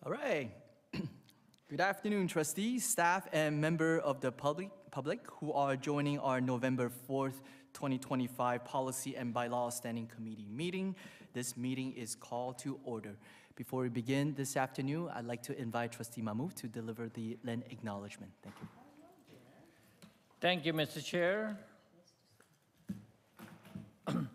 All right. Good afternoon, trustees, staff, and member of the public who are joining our November 4th, 2025 Policy and Bylaw Standing Committee meeting. This meeting is called to order. Before we begin this afternoon, I'd like to invite Trustee Mahmood to deliver the Land acknowledgement. Thank you. Thank you, Mr. Chair.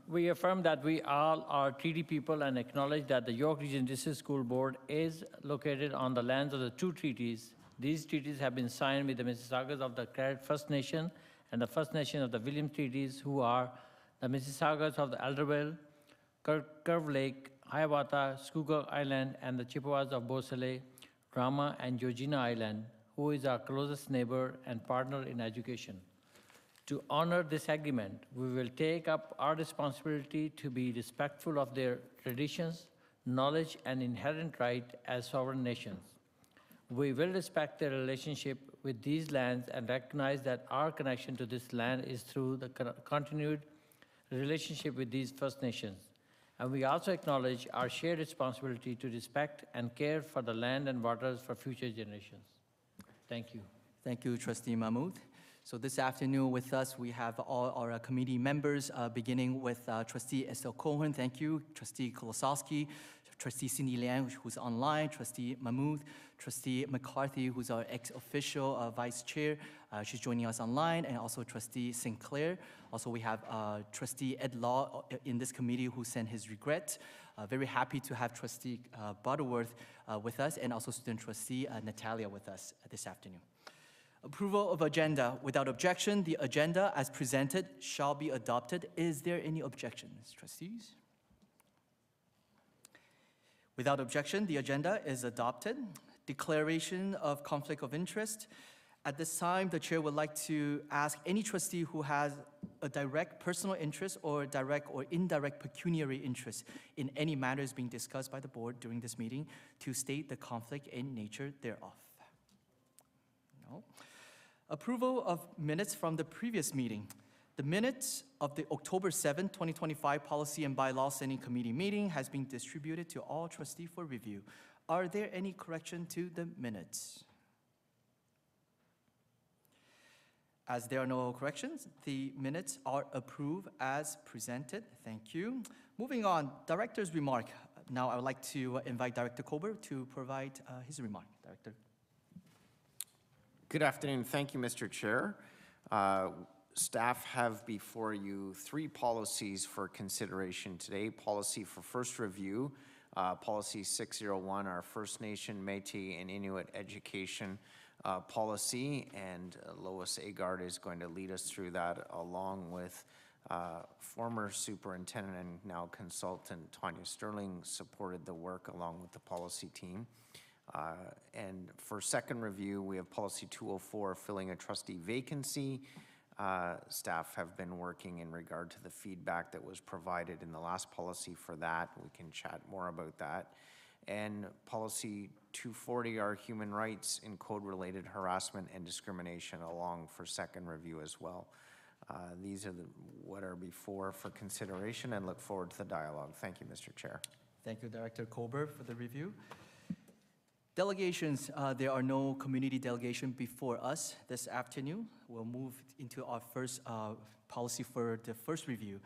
We affirm that we all are treaty people and acknowledge that the York Region District School Board is located on the lands of the two treaties. These treaties have been signed with the Mississaugas of the Credit First Nation and the First Nation of the Williams Treaties, who are the Mississaugas of the Elderville, Curve Lake, Hiawatha, Schuylkill Island, and the Chippewas of Beausoleil, Rama, and Georgina Island, who is our closest neighbor and partner in education. To honor this agreement, we will take up our responsibility to be respectful of their traditions, knowledge, and inherent right as sovereign nations. We will respect their relationship with these lands and recognize that our connection to this land is through the continued relationship with these First Nations. And we also acknowledge our shared responsibility to respect and care for the land and waters for future generations. Thank you. Thank you, Trustee Mahmood. So this afternoon with us, we have all our committee members, beginning with Trustee Estelle Cohen. Thank you. Trustee Kolosowski, Trustee Cindy Liang, who's online, Trustee Mahmood, Trustee McCarthy, who's our ex-official vice chair. She's joining us online, and also Trustee Sinclair. Also, we have Trustee Ed Law in this committee who sent his regret. Very happy to have Trustee Butterworth with us, and also Student Trustee Natalia with us this afternoon. Approval of agenda. Without objection, the agenda as presented shall be adopted. Is there any objections, trustees? Without objection, the agenda is adopted. Declaration of conflict of interest. At this time, the chair would like to ask any trustee who has a direct personal interest or direct or indirect pecuniary interest in any matters being discussed by the board during this meeting to state the conflict in nature thereof. No. Approval of minutes from the previous meeting. The minutes of the October 7, 2025 Policy and Bylaw Standing Committee meeting has been distributed to all trustees for review. Are there any correction to the minutes? As there are no corrections, the minutes are approved as presented. Thank you. Moving on, Director's remark. Now I would like to invite Director Kober to provide his remark. Director. Good afternoon. Thank you, Mr. Chair. Staff have before you 3 policies for consideration today. Policy for first review, Policy 601, our First Nation, Métis, and Inuit education policy, and Lois Agard is going to lead us through that along with former superintendent and now consultant Tanya Sterling supported the work along with the policy team. And for second review, we have Policy 204, filling a trustee vacancy. Staff have been working in regard to the feedback that was provided in the last policy for that. We can chat more about that. And Policy 240, our human rights and code-related harassment and discrimination, along for second review as well. These are what are before for consideration, and look forward to the dialogue. Thank you, Mr. Chair. Thank you, Director Kober, for the review. Delegations, there are no community delegation before us this afternoon. We'll move into our first policy for the first review.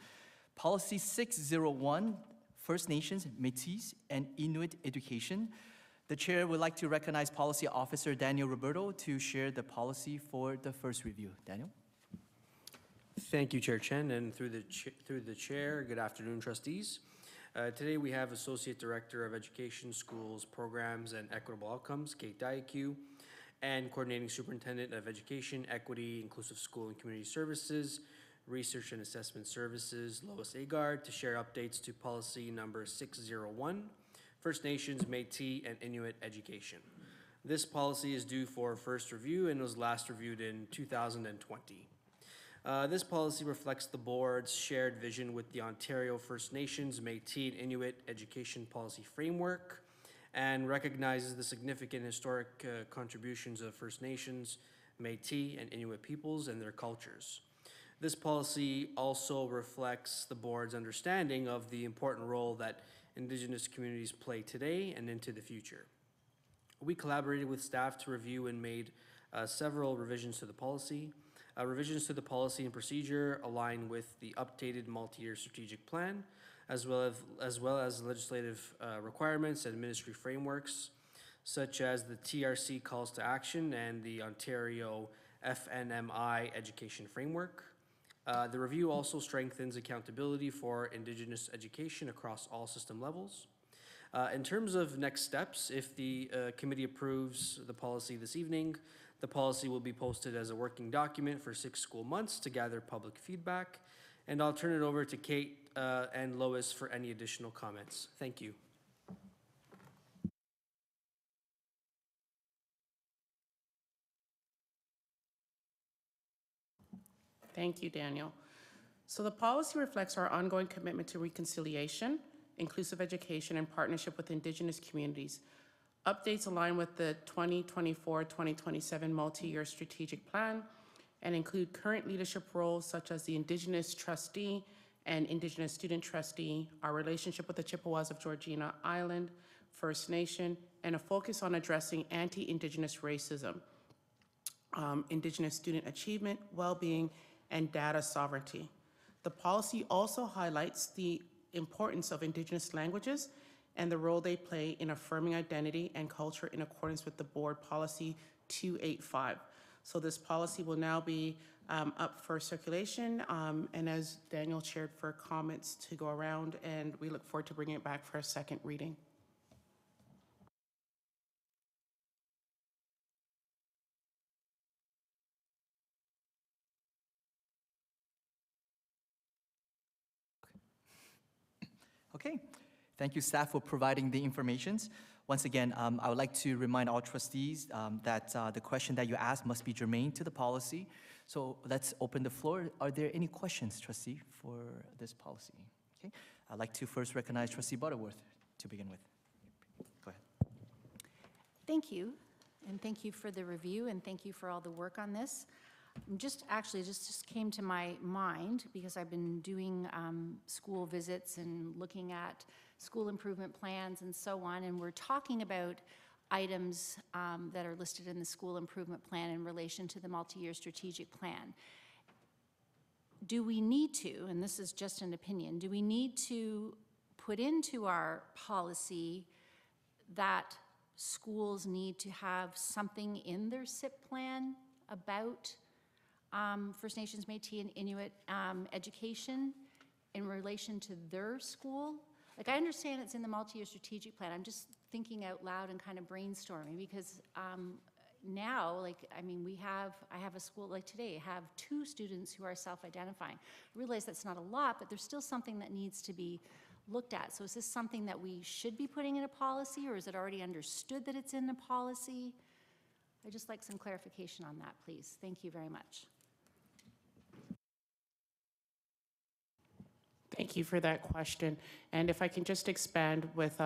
Policy 601, First Nations, Métis, and Inuit education. The chair would like to recognize Policy Officer Daniel Roberto to share the policy for the first review. Daniel? Thank you, Chair Chen, and through the chair, good afternoon, trustees. Today we have Associate Director of Education, Schools, Programs, and Equitable Outcomes, Kate Diacu, and Coordinating Superintendent of Education, Equity, Inclusive School and Community Services, Research and Assessment Services, Lois Agard, to share updates to policy number 601, First Nations, Métis, and Inuit education. This policy is due for first review and was last reviewed in 2020. This policy reflects the board's shared vision with the Ontario First Nations, Métis, and Inuit education policy framework, and recognizes the significant historic contributions of First Nations, Métis, and Inuit peoples and their cultures. This policy also reflects the board's understanding of the important role that Indigenous communities play today and into the future. We collaborated with staff to review and made several revisions to the policy. Revisions to the policy and procedure align with the updated multi-year strategic plan, as well as legislative requirements and ministry frameworks, such as the TRC calls to action and the Ontario FNMI education framework. The review also strengthens accountability for Indigenous education across all system levels. In terms of next steps, if the committee approves the policy this evening, the policy will be posted as a working document for 6 school months to gather public feedback. And I'll turn it over to Kate and Lois for any additional comments. Thank you. Thank you, Daniel. So the policy reflects our ongoing commitment to reconciliation, inclusive education, and partnership with Indigenous communities. Updates align with the 2024-2027 multi-year strategic plan and include current leadership roles such as the Indigenous trustee and Indigenous student trustee, our relationship with the Chippewas of Georgina Island, First Nation, and a focus on addressing anti-Indigenous racism, Indigenous student achievement, well-being, and data sovereignty. The policy also highlights the importance of Indigenous languages and the role they play in affirming identity and culture in accordance with the Board Policy 285. So this policy will now be up for circulation, and as Daniel chaired, for comments to go around, and we look forward to bringing it back for a second reading. Okay, thank you, staff, for providing the informations. Once again, I would like to remind all trustees that the question that you ask must be germane to the policy. So let's open the floor. Are there any questions, trustee, for this policy? Okay, I'd like to first recognize Trustee Butterworth to begin with. Go ahead. Thank you, and thank you for the review, and thank you for all the work on this. Just came to my mind because I've been doing school visits and looking at school improvement plans and so on, and we're talking about items that are listed in the school improvement plan in relation to the multi-year strategic plan. Do we need to, and this is just an opinion, do we need to put into our policy that schools need to have something in their SIP plan about First Nations, Métis, and Inuit education in relation to their school? Like, I understand it's in the multi-year strategic plan. I'm just thinking out loud and kind of brainstorming because now, like, I mean, I have a school, like today, I have 2 students who are self-identifying. I realize that's not a lot, but there's still something that needs to be looked at. So is this something that we should be putting in a policy, or is it already understood that it's in the policy? I'd just like some clarification on that, please. Thank you very much. Thank you for that question. And if I can just expand with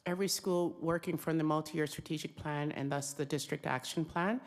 every school working from the multi-year strategic plan and thus the district action plan,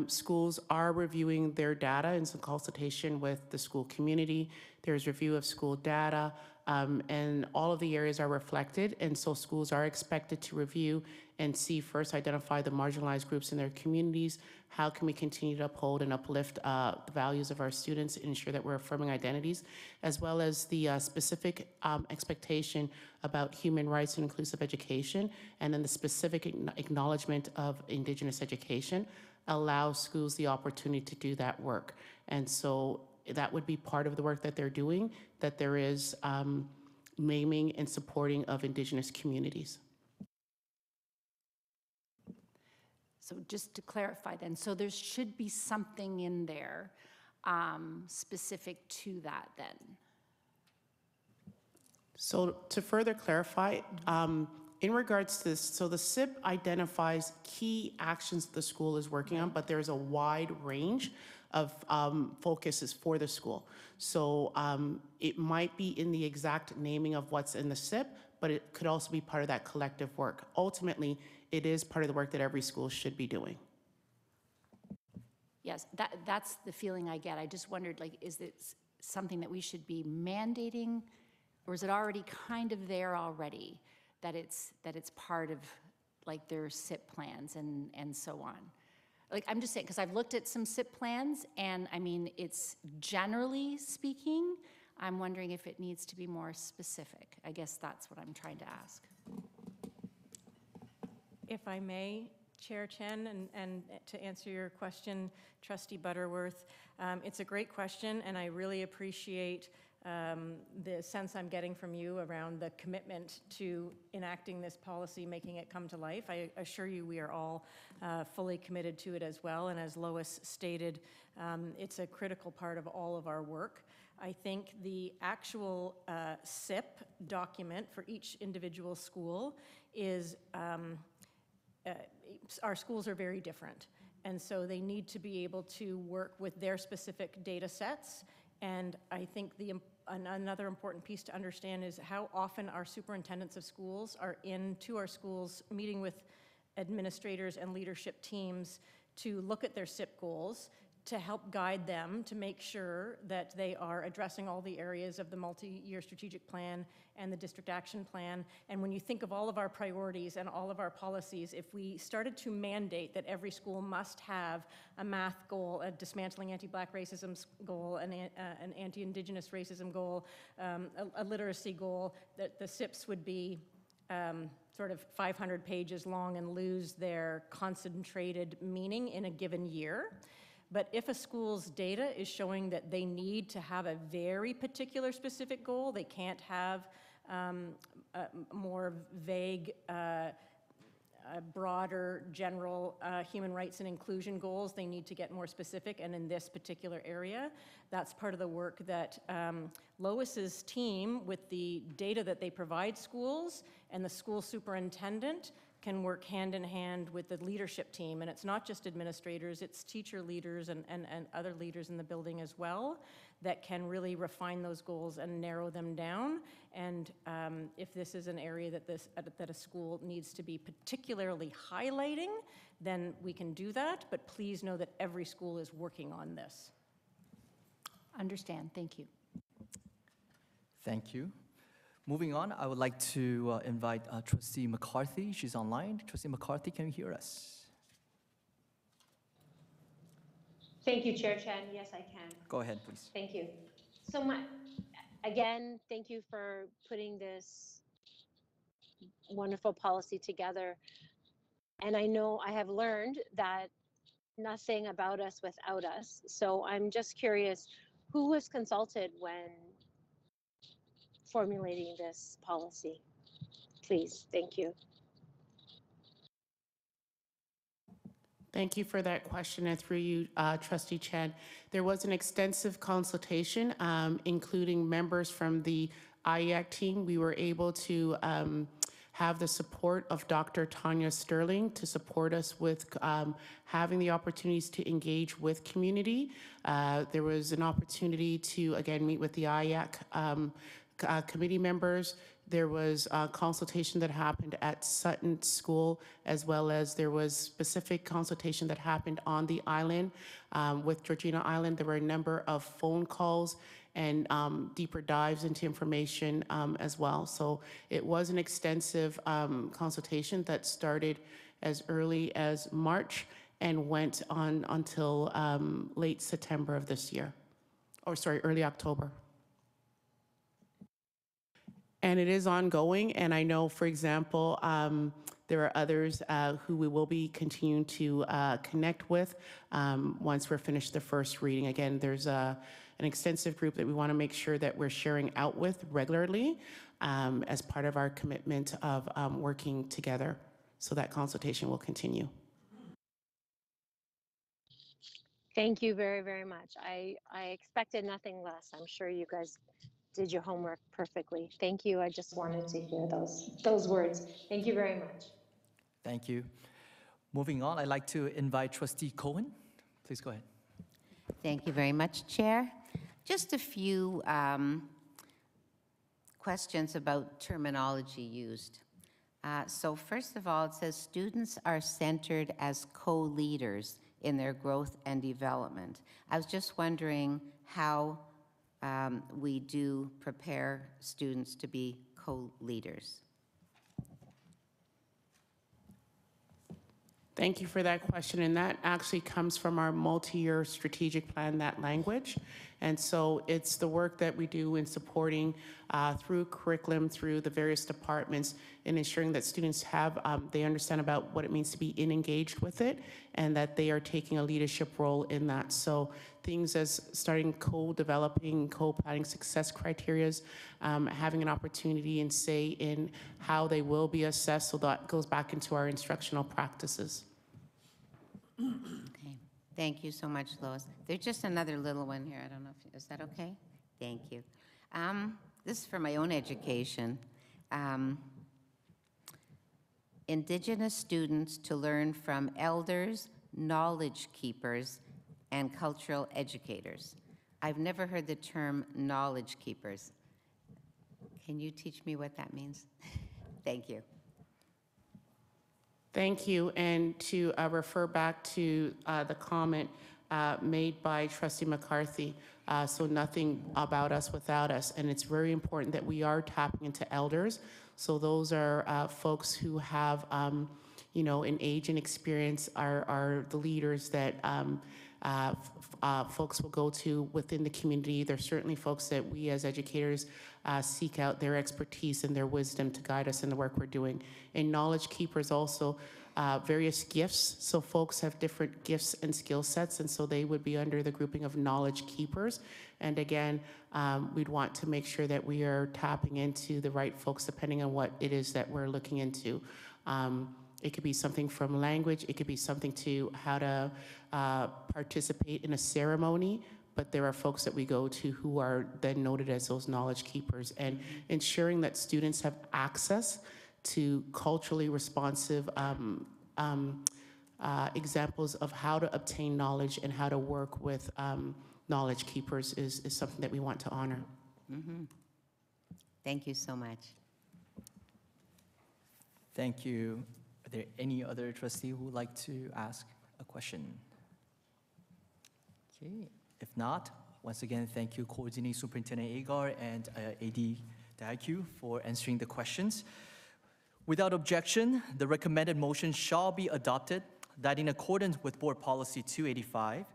schools are reviewing their data in some consultation with the school community. There's review of school data, and all of the areas are reflected. And so schools are expected to review and see, first, identify the marginalized groups in their communities. How can we continue to uphold and uplift the values of our students and ensure that we're affirming identities, as well as the specific expectation about human rights and inclusive education, and then the specific acknowledgement of Indigenous education allows schools the opportunity to do that work. And so that would be part of the work that they're doing, that there is naming and supporting of Indigenous communities. So just to clarify then, so there should be something in there specific to that then? So to further clarify, in regards to this, so the SIP identifies key actions the school is working on, but there's a wide range of focuses for the school. So it might be in the exact naming of what's in the SIP, but it could also be part of that collective work. Ultimately, it is part of the work that every school should be doing. Yes, that's the feeling I get. I just wondered, like, is it something that we should be mandating, or is it already kind of there already, that it's part of, like their SIP plans and so on. Like, I'm just saying, because I've looked at some SIP plans, and I mean, it's generally speaking, I'm wondering if it needs to be more specific. I guess that's what I'm trying to ask. If I may, Chair Chen, and to answer your question, Trustee Butterworth, it's a great question, and I really appreciate the sense I'm getting from you around the commitment to enacting this policy, making it come to life. I assure you we are all fully committed to it as well, and as Lois stated, it's a critical part of all of our work. I think the actual SIP document for each individual school is, our schools are very different. And so they need to be able to work with their specific data sets. And I think another important piece to understand is how often our superintendents of schools are into our schools, meeting with administrators and leadership teams to look at their SIP goals, to help guide them to make sure that they are addressing all the areas of the multi-year strategic plan and the district action plan. And when you think of all of our priorities and all of our policies, if we started to mandate that every school must have a math goal, a anti-Black racism goal, an anti-Indigenous racism goal, a literacy goal, that the SIPs would be sort of 500 pages long and lose their concentrated meaning in a given year. But if a school's data is showing that they need to have a very particular specific goal, they can't have more vague, broader, general human rights and inclusion goals, they need to get more specific, and in this particular area, that's part of the work that Lois's team, with the data that they provide schools and the school superintendent, can work hand in hand with the leadership team. And it's not just administrators, it's teacher leaders and other leaders in the building as well that can really refine those goals and narrow them down. And if this is an area that a school needs to be particularly highlighting, then we can do that. But please know that every school is working on this. Understand, thank you. Thank you. Moving on, I would like to invite Trustee McCarthy. She's online. Trustee McCarthy, can you hear us? Thank you, Chair Chen. Yes, I can. Go ahead, please. Thank you. So again, thank you for putting this wonderful policy together. And I know I have learned that nothing about us without us. So I'm just curious, who was consulted when formulating this policy? Please, thank you. Thank you for that question, and through you, Trustee Chen. There was an extensive consultation, including members from the IEAC team. We were able to have the support of Dr. Tanya Sterling to support us with having the opportunities to engage with community. There was an opportunity to, again, meet with the IEAC committee members. There was a consultation that happened at Sutton School, as well as there was specific consultation that happened on the island with Georgina Island. There were a number of phone calls and deeper dives into information as well. So it was an extensive consultation that started as early as March and went on until late September of this year, or sorry, early October. And it is ongoing, and I know, for example, there are others who we will be continuing to connect with once we're finished the first reading. Again, there's an extensive group that we want to make sure that we're sharing out with regularly as part of our commitment of working together. So that consultation will continue. Thank you very, very much. I expected nothing less. I'm sure you guys did your homework perfectly. Thank you. I just wanted to hear those words. Thank you very much. Thank you. Moving on, I'd like to invite Trustee Cohen. Please go ahead. Thank you very much, Chair. Just a few questions about terminology used. So first of all, it says students are centered as co-leaders in their growth and development. I was just wondering how we do prepare students to be co-leaders. Thank you for that question, and that actually comes from our multi-year strategic plan, that language. And so it's the work that we do in supporting through curriculum, through the various departments, in ensuring that students have, they understand about what it means to be engaged with it, and that they are taking a leadership role in that. So things as starting co-developing, co-planning success criterias, having an opportunity and say in how they will be assessed, so that goes back into our instructional practices. Okay, thank you so much, Lois. There's just another little one here. I don't know if, is that okay? Thank you. This is for my own education. Indigenous students to learn from elders, knowledge keepers, and cultural educators. I've never heard the term knowledge keepers. Can you teach me what that means? Thank you. Thank you, and to refer back to the comment made by Trustee McCarthy, so nothing about us without us, and it's very important that we are tapping into elders. So those are folks who have, you know, in age and experience, are the leaders that folks will go to within the community. There's certainly folks that we as educators seek out their expertise and their wisdom to guide us in the work we're doing. And knowledge keepers also, various gifts. So folks have different gifts and skill sets, and so they would be under the grouping of knowledge keepers. And again, we'd want to make sure that we are tapping into the right folks depending on what it is that we're looking into. It could be something from language, it could be something to how to participate in a ceremony, but there are folks that we go to who are then noted as those knowledge keepers, and ensuring that students have access to culturally responsive examples of how to obtain knowledge and how to work with knowledge keepers is something that we want to honor. Mm-hmm. Thank you so much. Thank you. Are there any other trustee who would like to ask a question? Okay, if not, once again, thank you, Coordinating Superintendent Agar and AD Daikyu for answering the questions. Without objection, the recommended motion shall be adopted that in accordance with Board Policy 285,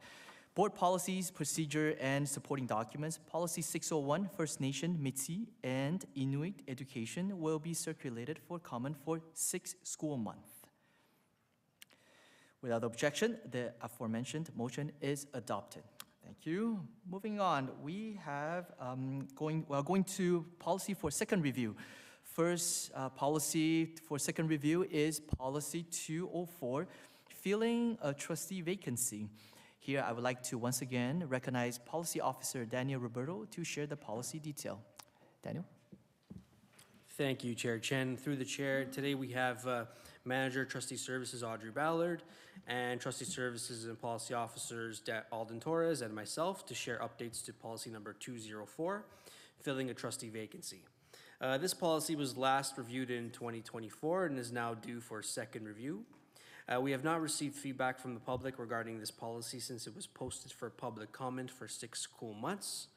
Board Policies, Procedure, and Supporting Documents, Policy 601, First Nation, Métis, and Inuit Education will be circulated for comment for 6 school months. Without objection, the aforementioned motion is adopted. Thank you. Moving on, we are going to policy for second review. First policy for second review is Policy 204, filling a trustee vacancy. Here, I would like to once again recognize Policy Officer Daniel Roberto to share the policy detail. Daniel? Thank you, Chair Chen. Through the chair, today we have Manager Trustee Services Audrey Ballard and Trustee Services and Policy Officers Alden Torres and myself to share updates to policy number 204, filling a trustee vacancy. This policy was last reviewed in 2024 and is now due for second review. We have not received feedback from the public regarding this policy since it was posted for public comment for 6 school months.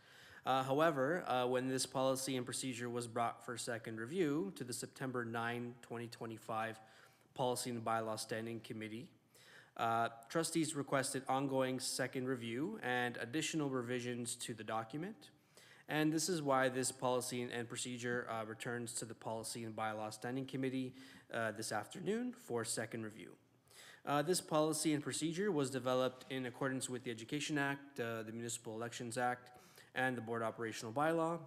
However, when this policy and procedure was brought for second review to the September 9, 2025 Policy and Bylaw Standing Committee, trustees requested ongoing second review and additional revisions to the document. And this is why this policy and procedure returns to the Policy and Bylaw Standing Committee this afternoon for second review. This policy and procedure was developed in accordance with the Education Act, the Municipal Elections Act, and the Board Operational Bylaw,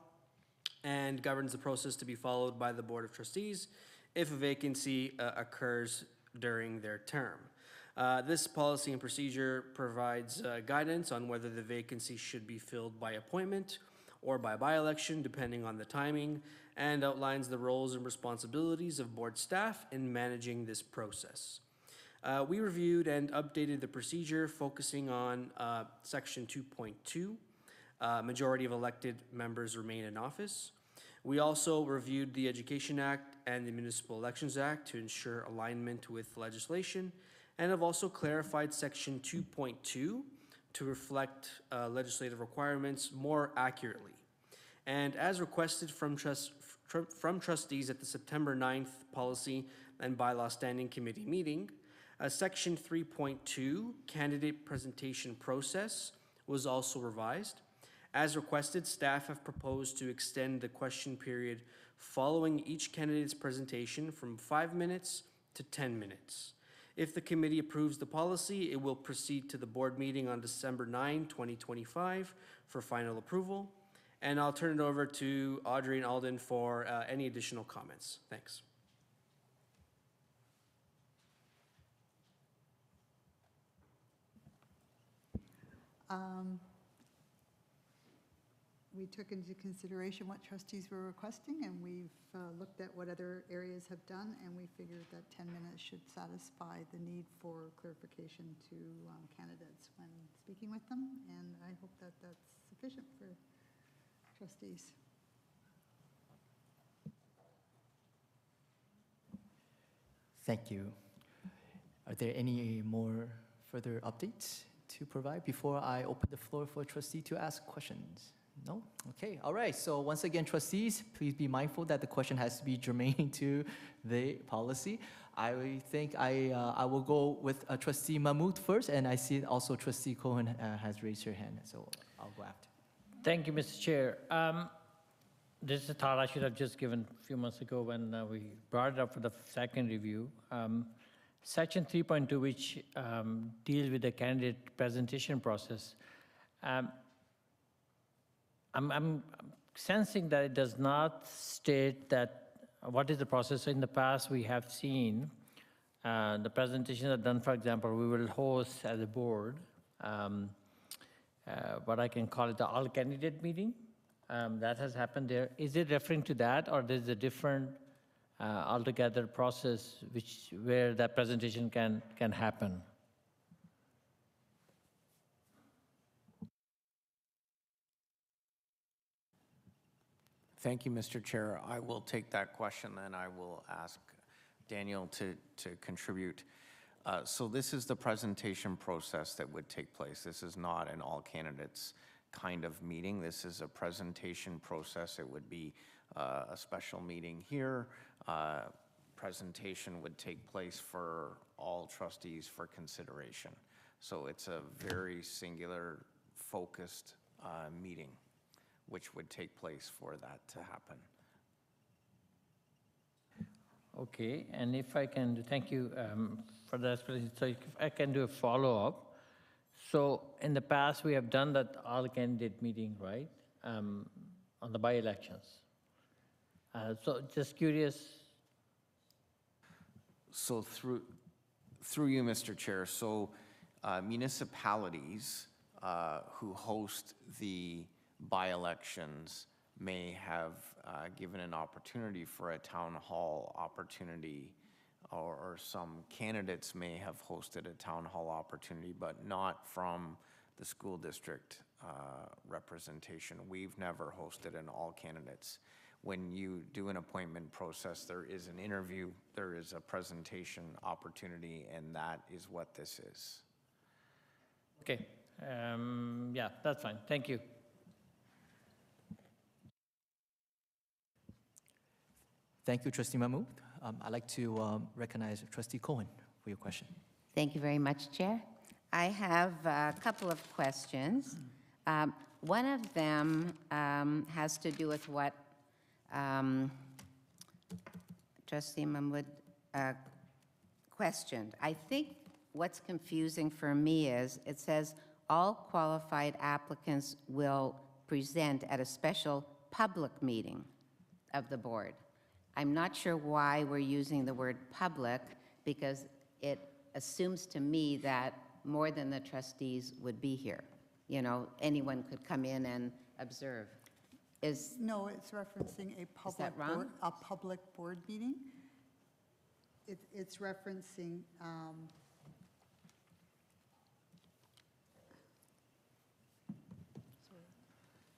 and governs the process to be followed by the Board of Trustees if a vacancy occurs during their term. This policy and procedure provides guidance on whether the vacancy should be filled by appointment or by by-election, depending on the timing, and outlines the roles and responsibilities of board staff in managing this process. We reviewed and updated the procedure, focusing on Section 2.2, majority of elected members remain in office. We also reviewed the Education Act and the Municipal Elections Act to ensure alignment with legislation, and have also clarified Section 2.2 to reflect legislative requirements more accurately. And as requested from trustees at the September 9th Policy and Bylaw Standing Committee meeting, Section 3.2, candidate presentation process, was also revised. As requested, staff have proposed to extend the question period following each candidate's presentation from 5 minutes to 10 minutes. If the committee approves the policy, it will proceed to the board meeting on December 9, 2025 for final approval. And I'll turn it over to Audrey and Alden for any additional comments. Thanks. We took into consideration what trustees were requesting, and we've looked at what other areas have done, and we figured that 10 minutes should satisfy the need for clarification to candidates when speaking with them, and I hope that that's sufficient for trustees. Thank you. Are there any more further updates to provide before I open the floor for trustee to ask questions? No? Okay, all right. So once again, trustees, please be mindful that the question has to be germane to the policy. I think I will go with trustee Mahmood first, and I see also trustee Cohen has raised her hand, so I'll go after. Thank you, Mr. Chair. This is a thought I should have just given a few months ago when we brought it up for the second review. Section 3.2, which deals with the candidate presentation process, I'm sensing that it does not state that what is the process. In the past, we have seen the presentations are done. For example, we will host as a board what I can call it the all-candidate meeting. That has happened there. Is it referring to that, or there's a different altogether process where that presentation can happen? Thank you, Mr. Chair. I will take that question, and I will ask Daniel to contribute. So this is the presentation process that would take place. This is not an all candidates kind of meeting. This is a presentation process. It would be a special meeting here. Presentation would take place for all trustees for consideration. So it's a very singular, focused meeting, which would take place for that to happen. Okay, and if I can, thank you for the explanation. So if I can do a follow-up. So in the past, we have done that all-candidate meeting, right, on the by-elections. So just curious. So through you, Mr. Chair, so municipalities who host the by-elections may have given an opportunity for a town hall opportunity, or some candidates may have hosted a town hall opportunity, but not from the school district representation. We've never hosted an all candidates. When you do an appointment process, there is an interview, there is a presentation opportunity, and that is what this is. Okay, yeah, that's fine. Thank you. Thank you, trustee Mahmood. I'd like to recognize trustee Cohen for your question. Thank you very much, Chair. I have a couple of questions. One of them has to do with what trustee Mahmood questioned. I think what's confusing for me is it says all qualified applicants will present at a special public meeting of the board. I'm not sure why we're using the word public, because it assumes to me that more than the trustees would be here. You know, anyone could come in and observe. No, it's referencing a public board meeting. It's referencing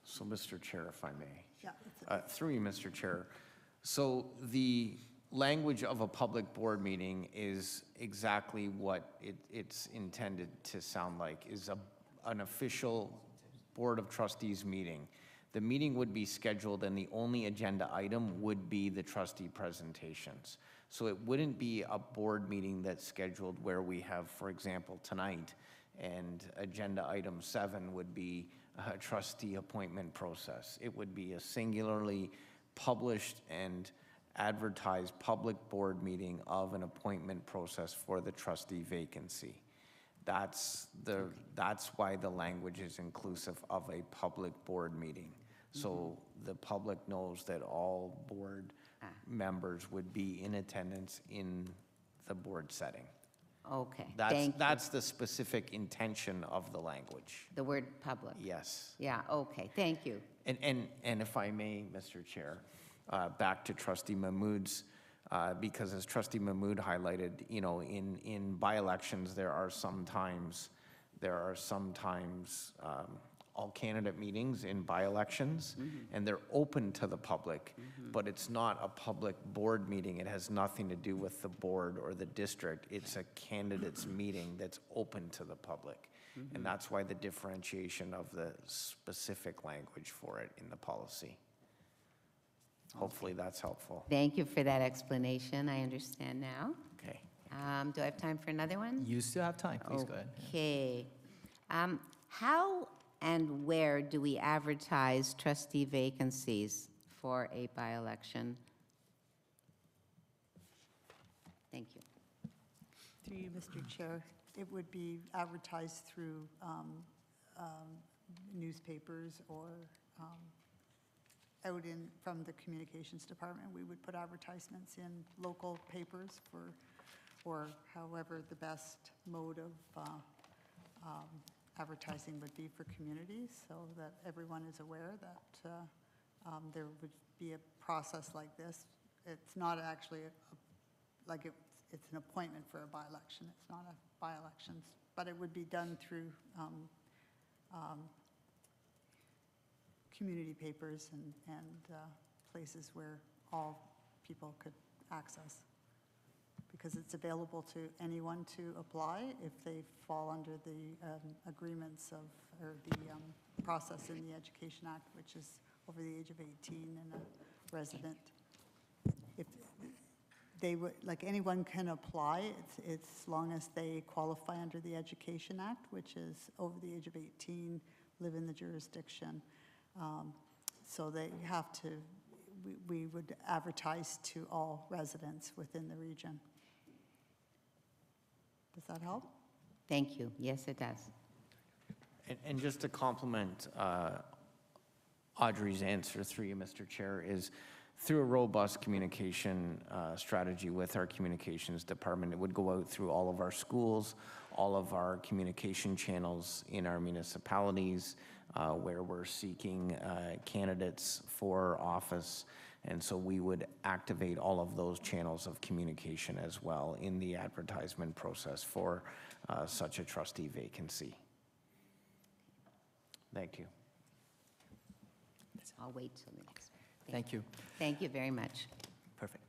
So, Mr. Chair, if I may. yeah, Through you, Mr. Chair. So the language of a public board meeting is exactly what it's intended to sound like, is an official Board of Trustees meeting. The meeting would be scheduled and the only agenda item would be the trustee presentations. So it wouldn't be a board meeting that's scheduled where we have, for example, tonight, and agenda item 7 would be a trustee appointment process. It would be a singularly published and advertised public board meeting of an appointment process for the trustee vacancy. That's why the language is inclusive of a public board meeting. So the public knows that all board members would be in attendance in the board setting. Okay, That's, thank you. that's the specific intention of the language. The word public. Yes. Yeah, okay, thank you. And if I may, Mr. Chair, back to Trustee Mahmood's, because as Trustee Mahmood highlighted, you know, in by-elections, there are sometimes all candidate meetings in by-elections, and they're open to the public, but it's not a public board meeting. It has nothing to do with the board or the district. It's a candidates meeting that's open to the public. And that's why the differentiation of the specific language for it in the policy. Hopefully that's helpful. Thank you for that explanation. I understand now. Okay. Do I have time for another one? You still have time, please go ahead. Okay. How and where do we advertise trustee vacancies for a by-election? Thank you. Through you, Mr. Chair, it would be advertised through newspapers or out from the communications department. We would put advertisements in local papers or however the best mode of advertising would be for communities, so that everyone is aware that there would be a process like this. It's not actually it's an appointment for a by-election. It's not a by-election, but it would be done through community papers and places where all people could access, because it's available to anyone to apply if they fall under the agreements of, or the process in the Education Act, which is over the age of 18 and a resident. If they would, like, anyone can apply, it's as long as they qualify under the Education Act, which is over the age of 18, live in the jurisdiction. So they have to, we would advertise to all residents within the region. Does that help? Thank you. Yes, it does. And just to complement Audrey's answer through you, Mr. Chair, is through a robust communication strategy with our communications department. It would go out through all of our schools, all of our communication channels in our municipalities where we're seeking candidates for office. And so we would activate all of those channels of communication as well in the advertisement process for such a trustee vacancy. Thank you. I'll wait till the next one. Thank you. Thank you very much. Perfect.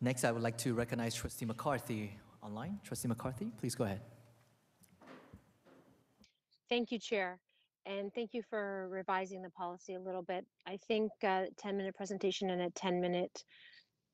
Next, I would like to recognize Trustee McCarthy online. Trustee McCarthy, please go ahead. Thank you, Chair. And thank you for revising the policy a little bit. I think a 10-minute presentation and a 10-minute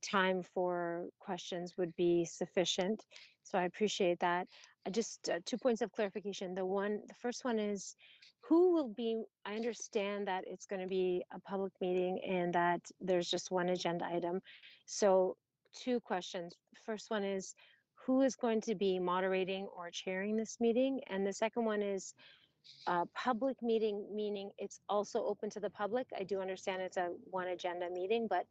time for questions would be sufficient. So I appreciate that. Just 2 points of clarification. The first one is, who will be, I understand that it's going to be a public meeting and that there's just one agenda item. So 2 questions. First one is, who is going to be moderating or chairing this meeting? And the second one is, public meeting, meaning it's also open to the public. I do understand it's a one agenda meeting, but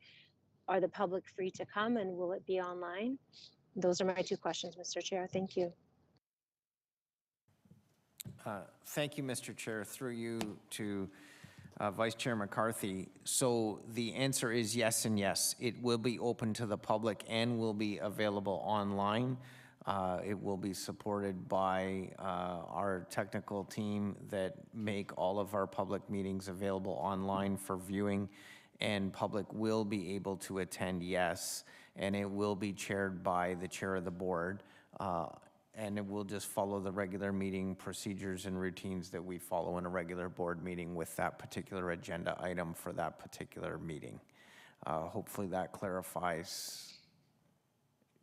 are the public free to come and will it be online? Those are my 2 questions, Mr. Chair. Thank you. Thank you, Mr. Chair. Through you to Vice Chair McCarthy. So the answer is yes and yes. It will be open to the public and will be available online. It will be supported by our technical team that make all of our public meetings available online for viewing, and public will be able to attend, yes, and it will be chaired by the chair of the board. And it will just follow the regular meeting procedures and routines that we follow in a regular board meeting with that particular agenda item for that particular meeting. Hopefully that clarifies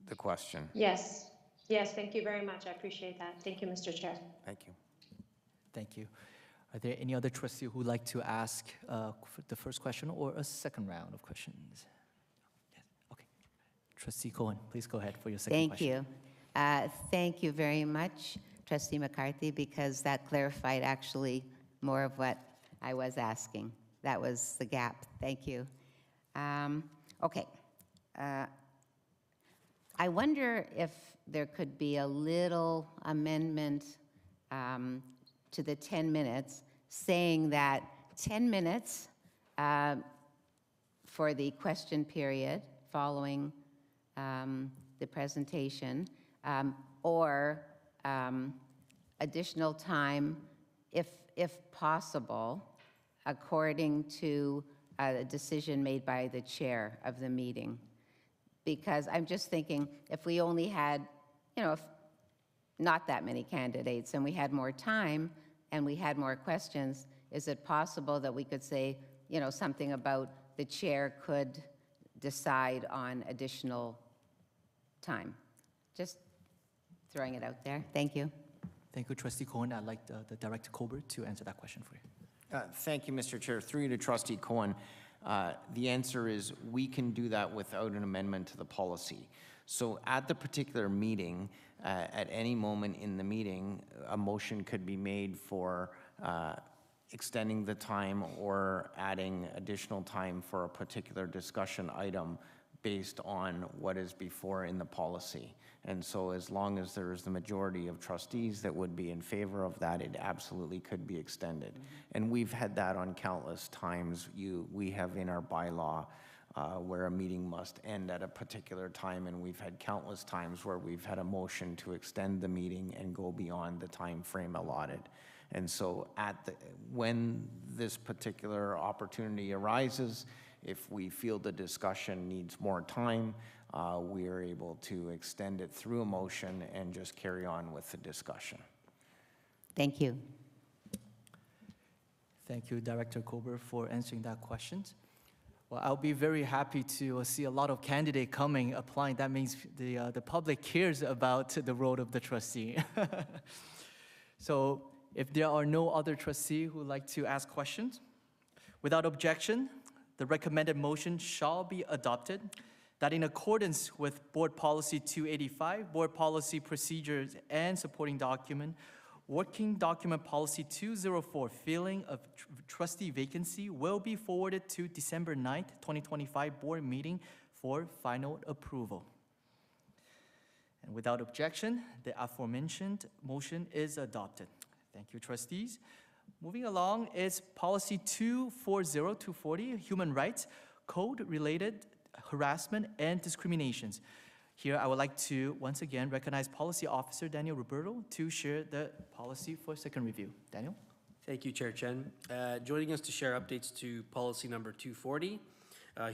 the question. Yes, yes, thank you very much. I appreciate that. Thank you, Mr. Chair. Thank you. Thank you. Are there any other trustee who would like to ask for the first question or a second round of questions? Yes. Okay. Trustee Cohen, please go ahead for your second question. Thank you. Thank you very much, Trustee McCarthy, because that clarified actually more of what I was asking. That was the gap. Thank you. Okay. I wonder if there could be a little amendment to the 10 minutes, saying that 10 minutes for the question period following the presentation, or additional time, if possible, according to a decision made by the chair of the meeting. Because I'm just thinking, if we only had, if not that many candidates and we had more time and we had more questions, is it possible that we could say, something about the chair could decide on additional time? Just throwing it out there. Thank you. Thank you, Trustee Cohen. I'd like the Director Colbert to answer that question for you. Thank you, Mr. Chair. Through you to Trustee Cohen. The answer is we can do that without an amendment to the policy. So at the particular meeting, at any moment in the meeting, a motion could be made for extending the time or adding additional time for a particular discussion item based on what is before in the policy. And so as long as there is the majority of trustees that would be in favor of that, it absolutely could be extended. And we've had that on countless times. We have in our bylaw where a meeting must end at a particular time, and we've had countless times where we've had a motion to extend the meeting and go beyond the time frame allotted. And so when this particular opportunity arises, if we feel the discussion needs more time, we are able to extend it through a motion and just carry on with the discussion. Thank you. Thank you, Director Colbert, for answering that question. Well, I'll be very happy to see a lot of candidates coming, applying. That means the public cares about the role of the trustee. So if there are no other trustees who would like to ask questions, without objection, the recommended motion shall be adopted, that in accordance with Board Policy 285, Board Policy Procedures and Supporting Document, Working Document Policy 204, filling of trustee vacancy will be forwarded to December 9th, 2025 board meeting for final approval. And without objection, the aforementioned motion is adopted. Thank you, trustees. Moving along is Policy 240-240, Human Rights, Code-Related Harassment and Discriminations. Here, I would like to once again recognize Policy Officer Daniel Roberto to share the policy for second review. Daniel? Thank you, Chair Chen. Joining us to share updates to policy number 240,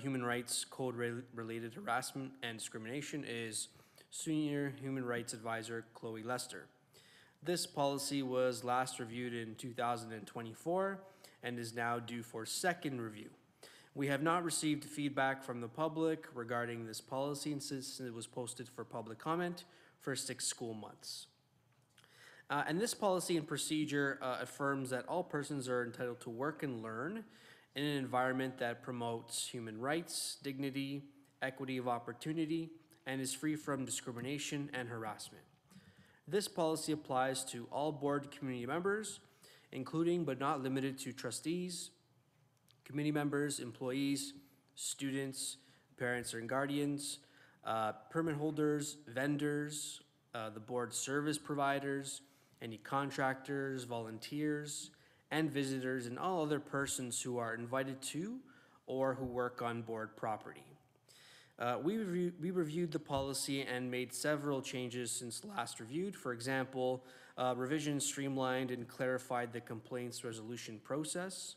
Human Rights Code-Related Harassment and Discrimination, is Senior Human Rights Advisor Chloe Lester. This policy was last reviewed in 2024 and is now due for second review. We have not received feedback from the public regarding this policy since it was posted for public comment for 6 school months. And this policy and procedure affirms that all persons are entitled to work and learn in an environment that promotes human rights, dignity, equity of opportunity, and is free from discrimination and harassment. This policy applies to all board community members, including but not limited to trustees, committee members, employees, students, parents and guardians, permit holders, vendors, the board service providers, any contractors, volunteers, and visitors, and all other persons who are invited to or who work on board property. We reviewed the policy and made several changes since last reviewed. For example, revisions streamlined and clarified the complaints resolution process.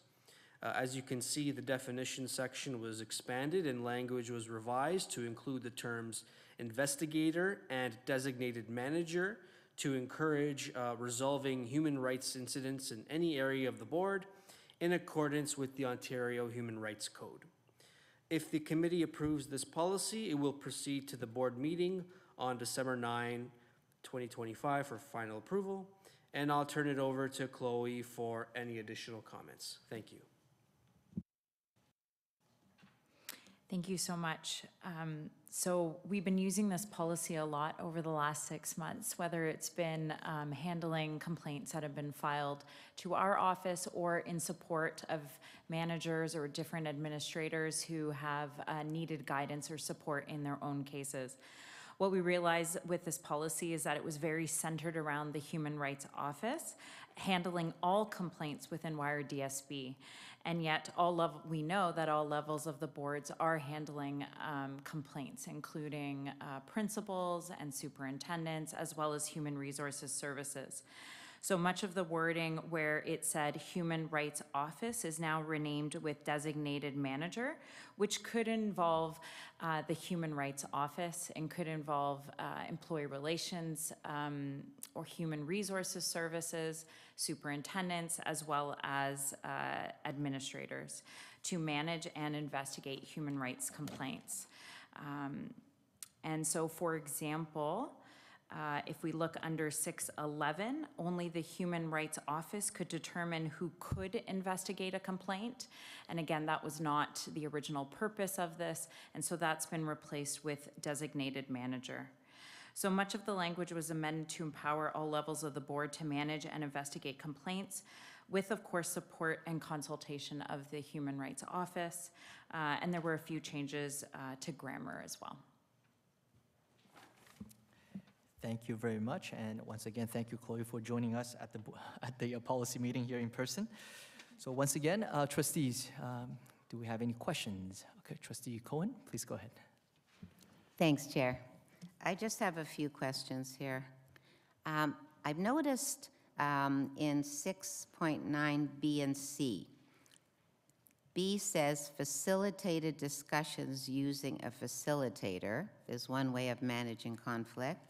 As you can see, the definition section was expanded and language was revised to include the terms investigator and designated manager to encourage resolving human rights incidents in any area of the board in accordance with the Ontario Human Rights Code. If the committee approves this policy, it will proceed to the board meeting on December 9, 2025 for final approval. And I'll turn it over to Chloe for any additional comments. Thank you. Thank you so much. So we've been using this policy a lot over the last 6 months, whether it's been handling complaints that have been filed to our office or in support of managers or different administrators who have needed guidance or support in their own cases. What we realized with this policy is that it was very centered around the Human Rights Office, handling all complaints within YRDSB. And yet we know that all levels of the boards are handling complaints, including principals and superintendents, as well as human resources services. So much of the wording where it said Human Rights Office is now renamed with designated manager, which could involve the Human Rights Office and could involve employee relations or human resources services, superintendents, as well as administrators to manage and investigate human rights complaints. And so, for example, if we look under 611, only the Human Rights Office could determine who could investigate a complaint. And again, that was not the original purpose of this, and so that's been replaced with designated manager. So much of the language was amended to empower all levels of the board to manage and investigate complaints, with, of course, support and consultation of the Human Rights Office. And there were a few changes to grammar as well. Thank you very much, and once again, thank you, Chloe, for joining us at the policy meeting here in person. So once again, trustees, do we have any questions? Okay, Trustee Cohen, please go ahead. Thanks, Chair. I just have a few questions here. I've noticed in 6.9 B and C, B says facilitated discussions using a facilitator is one way of managing conflict.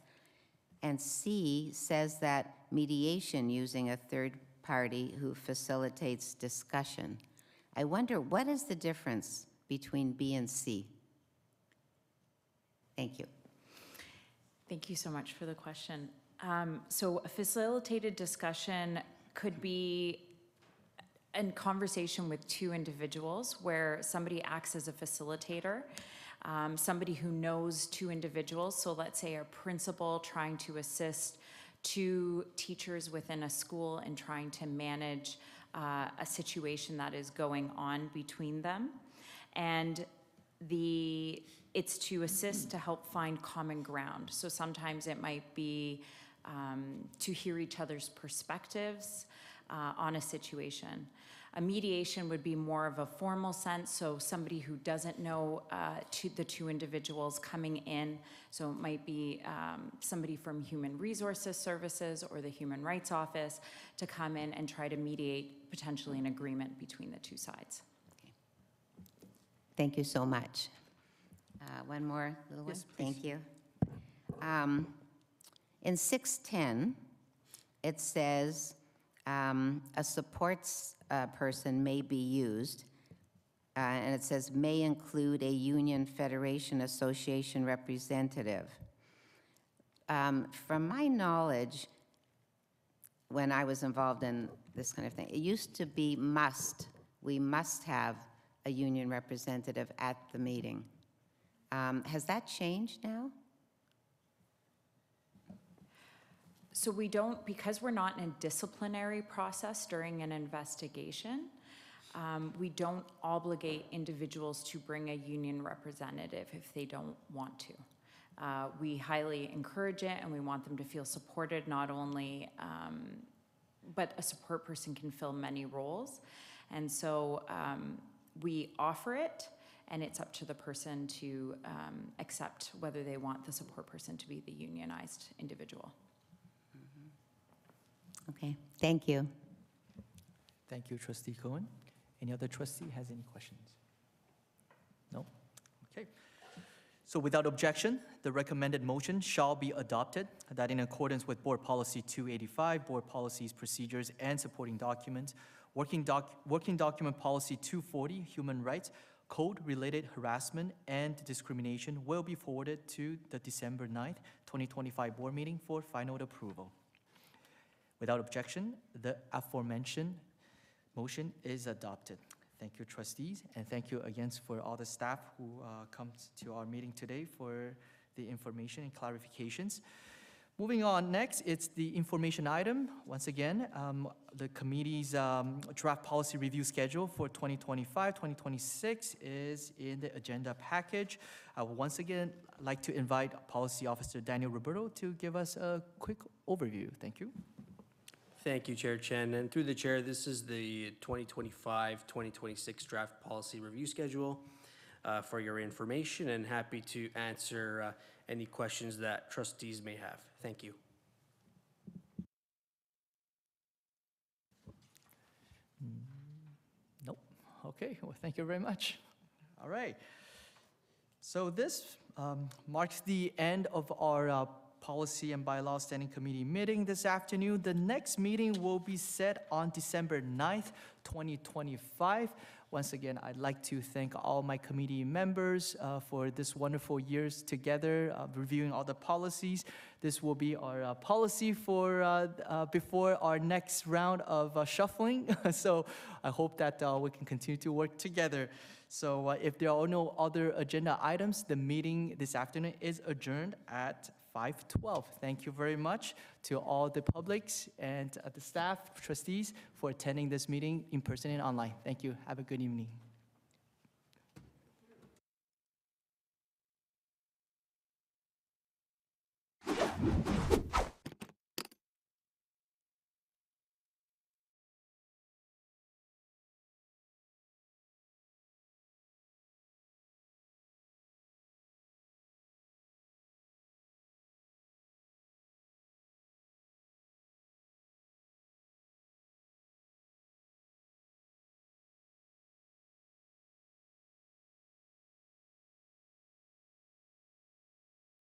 And C says that mediation using a third party who facilitates discussion. I wonder, what is the difference between B and C? Thank you. Thank you so much for the question. So a facilitated discussion could be in conversation with two individuals where somebody acts as a facilitator. Somebody who knows two individuals, so let's say a principal trying to assist two teachers within a school and trying to manage a situation that is going on between them. And it's to assist to help find common ground. So sometimes it might be to hear each other's perspectives on a situation. A mediation would be more of a formal sense, so somebody who doesn't know the two individuals coming in, so it might be somebody from Human Resources Services or the Human Rights Office to come in and try to mediate potentially an agreement between the two sides. Okay. Thank you so much. One more little one. Yes, Thank you. In 610, it says a supports person may be used, and it says may include a union, federation, association representative. From my knowledge, when I was involved in this kind of thing, it used to be we must have a union representative at the meeting. Has that changed now? So we don't, because we're not in a disciplinary process during an investigation, we don't obligate individuals to bring a union representative if they don't want to. We highly encourage it and we want them to feel supported, not only, but a support person can fill many roles. And so we offer it, and it's up to the person to accept whether they want the support person to be the unionized individual. Okay, thank you. Thank you, Trustee Cohen. Any other trustee has any questions? No? Okay. So without objection, the recommended motion shall be adopted, that in accordance with Board Policy 285, Board Policies, Procedures, and Supporting Documents, Working Document Policy 240, Human Rights, Code-related harassment and discrimination will be forwarded to the December 9th, 2025 board meeting for final approval. Without objection, the aforementioned motion is adopted. Thank you, trustees, and thank you again for all the staff who comes to our meeting today for the information and clarifications. Moving on, next, it's the information item. Once again, the committee's draft policy review schedule for 2025-2026 is in the agenda package. I would once again like to invite Policy Officer Daniel Roberto to give us a quick overview. Thank you. Thank you, Chair Chen. And through the chair, this is the 2025-2026 draft policy review schedule for your information, and happy to answer any questions that trustees may have. Thank you. Nope. Okay, well, thank you very much. All right. So this marks the end of our Policy and Bylaw Standing Committee meeting this afternoon. The next meeting will be set on December 9th, 2025. Once again, I'd like to thank all my committee members for this wonderful years together, reviewing all the policies. This will be our policy for before our next round of shuffling. So I hope that we can continue to work together. So if there are no other agenda items, the meeting this afternoon is adjourned at 5:12. Thank you very much to all the publics and the staff, trustees, for attending this meeting in person and online. Thank you. Have a good evening.